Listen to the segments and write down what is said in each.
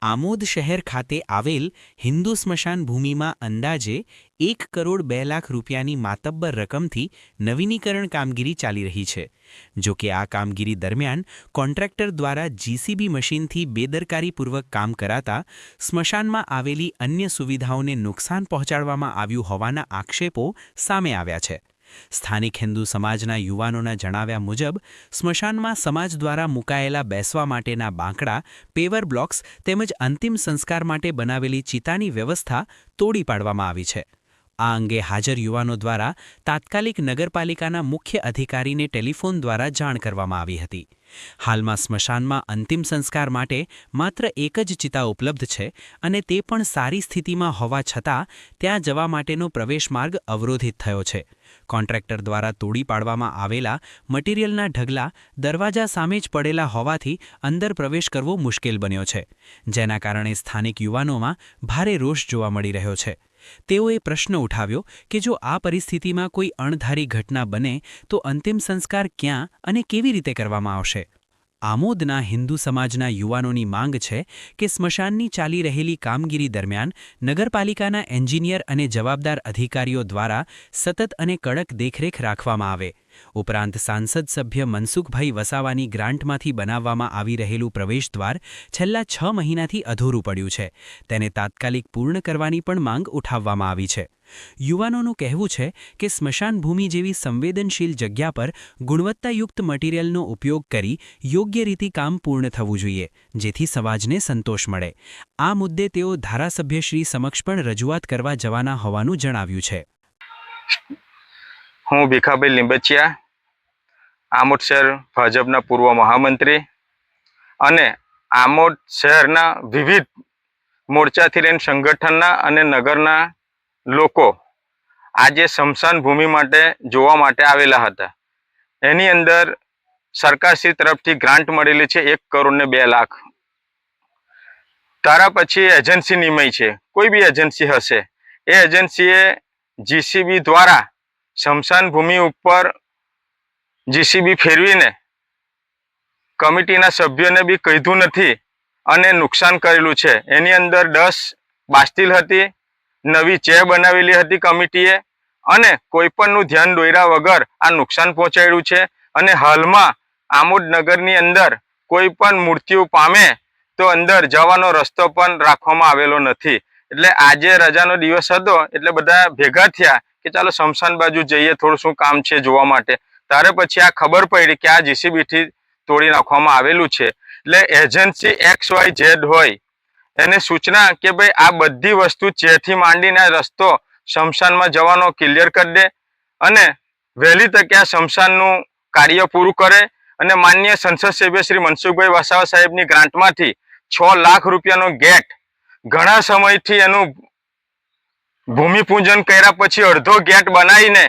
આમોદ શહેર ખાતે આવેલ હિન્દુ સ્મશાન ભૂમિમાં અંદાજે 1 કરોડ 2 લાખ રૂપિયાની માતબ્બર રકમથી નવીનીકરણ કામગીરી ચાલી રહી છે। જો કે આ કામગીરી દરમિયાન કોન્ટ્રાક્ટર દ્વારા જીસીબી મશીનથી બેદરકારીપૂર્વક કામ કરાતા સ્મશાનમાં આવેલી અન્ય સુવિધાઓને નુકસાન પહોંચાડવામાં આવ્યું હોવાના આક્ષેપો સામે આવ્યા છે। સ્થાનિક હિન્દુ સમાજના યુવાનોના જણાવ્યા મુજબ સ્મશાનમાં સમાજ દ્વારા મુકાયેલા બેસવા માટેના બાંકડા, પેવર બ્લોક્સ તેમજ અંતિમ સંસ્કાર માટે બનાવેલી ચિતાની વ્યવસ્થા તોડી પાડવામાં આવી છે। આ અંગે હાજર યુવાનો દ્વારા તાત્કાલિક નગરપાલિકાના મુખ્ય અધિકારીને ટેલિફોન દ્વારા જાણ કરવામાં આવી હતી। હાલમાં સ્મશાનમાં અંતિમ સંસ્કાર માટે માત્ર એક જ ચિતા ઉપલબ્ધ છે અને તે પણ સારી સ્થિતિમાં હોવા છતાં ત્યાં જવા માટેનો પ્રવેશ માર્ગ અવરોધિત થયો છે। કોન્ટ્રાક્ટર દ્વારા તોડી પાડવામાં આવેલા મટીરીયલના ઢગલા દરવાજા સામે જ પડેલા હોવાથી અંદર પ્રવેશ કરવો મુશ્કેલ બન્યો છે, જેના કારણે સ્થાનિક યુવાનોમાં ભારે રોષ જોવા મળી રહ્યો છે। તેઓએ પ્રશ્ન ઉઠાવ્યો કે જો આ પરિસ્થિતિમાં કોઈ અણધારી ઘટના બને તો અંતિમ સંસ્કાર ક્યાં અને કેવી રીતે કરવામાં આવશે? આમોદના હિન્દુ સમાજના યુવાનોની માંગ છે કે સ્મશાનની ચાલી રહેલી કામગીરી દરમિયાન નગરપાલિકાના એન્જિનિયર અને જવાબદાર અધિકારીઓ દ્વારા સતત અને કડક દેખરેખ રાખવામાં આવે। ઉપરાંત સાંસદ સભ્ય મનસુખભાઈ વસાવાની ગ્રાન્ટમાંથી બનાવવામાં આવી રહેલું પ્રવેશદ્વાર છેલ્લા 6 મહિનાથી અધૂરું પડ્યું છે, તેને તાત્કાલિક પૂર્ણ કરવાની પણ માંગ ઉઠાવવામાં આવી છે। યુવાનોનું કહેવું છે કે સ્મશાન ભૂમિ જેવી સંવેદનશીલ જગ્યા પર ગુણવત્તાયુક્ત મટીરીયલનો ઉપયોગ કરી યોગ્ય રીતે કામ પૂર્ણ થવું જોઈએ, જેથી સમાજને સંતોષ મળે। આ મુદ્દે તેઓ ધારાસભ્યશ્રી સમક્ષ પણ રજૂઆત કરવા જવાના હોવાનું જણાવ્યું છે। હું ભીખાભાઈ લીંબચિયા, આમોદ શહેર ભાજપના પૂર્વ મહામંત્રી અને આમોદ શહેરના વિવિધ મોરચાથી લઈને સંગઠનના અને નગરના લોકો આજે સ્મશાન ભૂમિ માટે જોવા માટે આવેલા હતા। એની અંદર સરકારશ્રી તરફથી ગ્રાન્ટ મળેલી છે 1 કરોડ ને 2 લાખ। તારા પછી એજન્સી નિમાઈ છે, કોઈ બી એજન્સી હશે, એ એજન્સીએ જીસીબી દ્વારા સ્મશાન ભૂમિ ઉપર જીસીબી ફેરવીને કમિટીના સભ્યોને બી કીધું નથી અને નુકસાન કરેલું છે। એની અંદર 10 બાસ્તિલ હતી, નવી ચેર બનાવેલી હતી કમિટીએ અને કોઈપણનું ધ્યાન દોર્યા વગર આ નુકસાન પહોંચાડ્યું છે। અને હાલમાં આમોદ નગરની અંદર કોઈ પણ મૃત્યુ પામે તો અંદર જવાનો રસ્તો પણ રાખવામાં આવેલો નથી। એટલે આજે રજાનો દિવસ હતો એટલે બધા ભેગા થયા કે ચાલો સ્મશાન બાજુ જઈએ, થોડું શું કામ છે જોવા માટે। ત્યારે પછી આ ખબર પડી કે આ જીસીબીથી તોડી નાખવામાં આવેલું છે। એટલે એજન્સી XYZ હોય એને સૂચના કે ભાઈ આ બધી વસ્તુ ચેરથી માંડીને રસ્તો સ્મશાનમાં જવાનો ક્લિયર કરી દે અને વહેલી તકે આ સ્મશાનનું કાર્ય પૂરું કરે અને માનનીય સંસદ સભ્ય શ્રી મનસુખભાઈ વસાવા સાહેબની ગ્રાન્ટમાંથી 6 લાખ રૂપિયાનો ગેટ ઘણા સમયથી એનું ભૂમિપૂજન કર્યા પછી અડધો ગેટ બનાવીને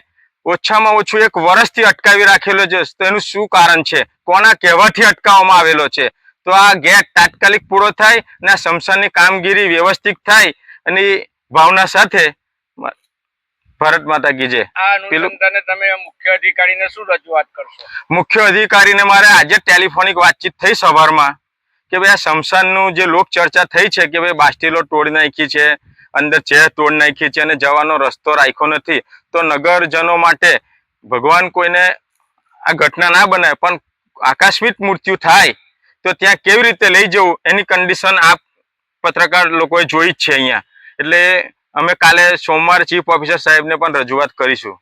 ઓછામાં ઓછું 1 વર્ષથી અટકાવી રાખેલો છે। તો એનું શું કારણ છે? કોના કહેવાથી અટકાવવામાં આવેલો છે? તો આ ગેટ તાત્કાલિક પૂરો થાય અને આ સ્મશાનની કામગીરી વ્યવસ્થિત થાય અને ભાવના સાથે ભારત માતા કી જય। આ અનુસંધાને તમે મુખ્ય અધિકારીને શું રજૂઆત કરશો? મુખ્ય અધિકારીને મારે આજે ટેલિફોનિક વાતચીત થઈ સવારમાં કે ભાઈ આ સ્મશાનનું જે લોક ચર્ચા થઈ છે કે ભાઈ બાસ્તિલો તોડી નાખી છે, અંદર ચેર તોડી નાખી છે અને જવાનો રસ્તો રાખ્યો નથી, તો નગરજનો માટે ભગવાન કોઈને આ ઘટના ના બનાવે પણ આકસ્મિક મૃત્યુ થાય તો ત્યાં કેવી રીતે લઈ જવું એની કન્ડિશન આ પત્રકાર લોકોએ જોઈ જ છે અહીંયા। એટલે અમે કાલે સોમવારે ચીફ ઓફિસર સાહેબને પણ રજૂઆત કરીશું।